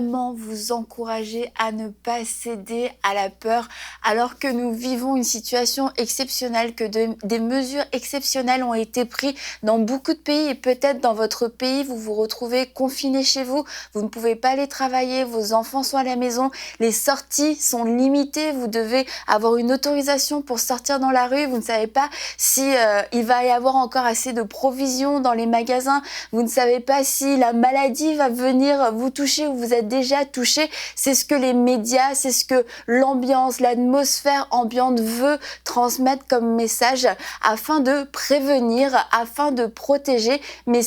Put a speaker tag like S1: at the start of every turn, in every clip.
S1: vraiment vous encourager à ne pas céder à la peur alors que nous vivons une situation exceptionnelle, que des mesures exceptionnelles ont été prises dans beaucoup de pays et peut-être dans votre pays, vous vous retrouvez confiné chez vous, vous ne pouvez pas aller travailler, vos enfants sont à la maison, les sorties sont limitées, vous devez avoir une autorisation pour sortir dans la rue, vous ne savez pas si il va y avoir encore assez de provisions dans les magasins, vous ne savez pas si la maladie va venir vous toucher ou vous êtes déjà touché. C'est ce que les médias, c'est ce que l'ambiance, l'atmosphère ambiante veut transmettre comme message afin de prévenir, afin de protéger. Mais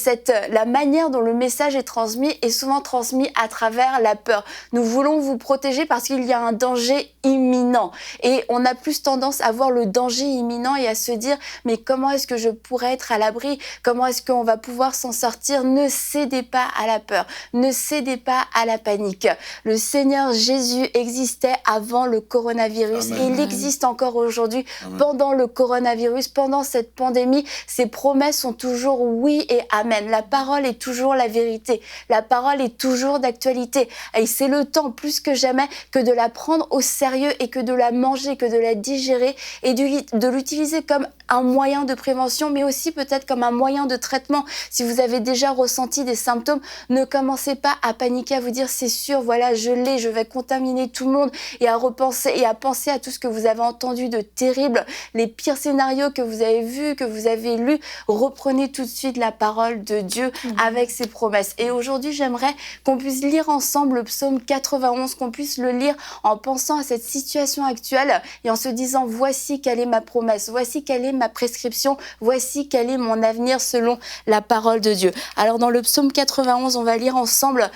S1: la manière dont le message est transmis est souvent transmis à travers la peur. Nous voulons vous protéger parce qu'il y a un danger imminent. Et on a plus tendance à voir le danger imminent et à se dire mais comment est-ce que je pourrais être à l'abri? Comment est-ce qu'on va pouvoir s'en sortir? Ne cédez pas à la peur, ne cédez pas à la panique. Le Seigneur Jésus existait avant le coronavirus.
S2: Amen.
S1: Il existe encore aujourd'hui pendant le coronavirus, pendant cette pandémie. Ses promesses sont toujours oui et amen. La parole est toujours la vérité. La parole est toujours d'actualité. Et c'est le temps plus que jamais que de la prendre au sérieux et que de la manger, que de la digérer et de l'utiliser comme un moyen de prévention, mais aussi peut-être comme un moyen de traitement. Si vous avez déjà ressenti des symptômes, ne commencez pas à paniquer, à vous dire c'est sûr, voilà, je l'ai, je vais contaminer tout le monde et à repenser et à penser à tout ce que vous avez entendu de terrible, les pires scénarios que vous avez vus, que vous avez lus. Reprenez tout de suite la parole de Dieu avec ses promesses. Et aujourd'hui, j'aimerais qu'on puisse lire ensemble le psaume 91, qu'on puisse le lire en pensant à cette situation actuelle et en se disant voici quelle est ma promesse, voici quelle est ma prescription, voici quel est mon avenir selon la parole de Dieu. Alors dans le psaume 91, on va lire ensemble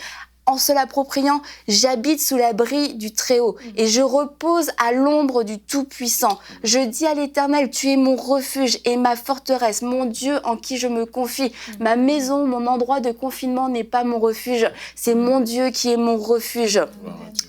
S1: en se l'appropriant, j'habite sous l'abri du Très-Haut et je repose à l'ombre du Tout-Puissant. Je dis à l'Éternel, tu es mon refuge et ma forteresse, mon Dieu en qui je me confie. Ma maison, mon endroit de confinement n'est pas mon refuge, c'est mon Dieu qui est mon refuge.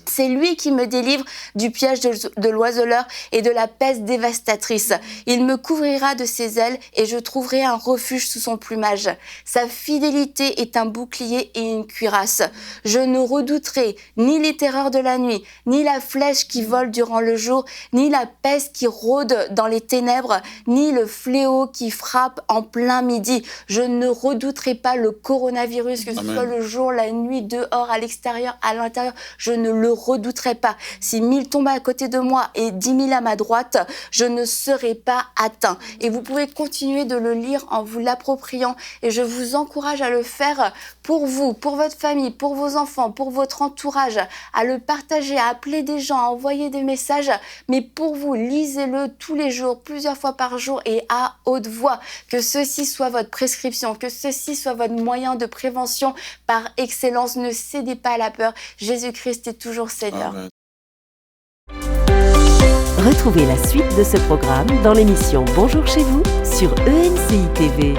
S1: C'est lui qui me délivre du piège de l'oiseleur et de la peste dévastatrice. Il me couvrira de ses ailes et je trouverai un refuge sous son plumage. Sa fidélité est un bouclier et une cuirasse. Je ne redouterai ni les terreurs de la nuit, ni la flèche qui vole durant le jour, ni la peste qui rôde dans les ténèbres, ni le fléau qui frappe en plein midi. Je ne redouterai pas le coronavirus, que ce soit le jour, la nuit, dehors, à l'extérieur, à l'intérieur. Je ne le redouterai pas. Si 1000 tombent à côté de moi et 10 000 à ma droite, je ne serai pas atteint. Et vous pouvez continuer de le lire en vous l'appropriant. Et je vous encourage à le faire pour vous, pour votre famille, pour vos enfants, pour votre entourage, à le partager, à appeler des gens, à envoyer des messages. Mais pour vous, lisez-le tous les jours, plusieurs fois par jour et à haute voix. Que ceci soit votre prescription, que ceci soit votre moyen de prévention par excellence. Ne cédez pas à la peur. Jésus-Christ est toujours Seigneur.
S2: Amen.
S3: Retrouvez la suite de ce programme dans l'émission Bonjour chez vous sur EMCI TV.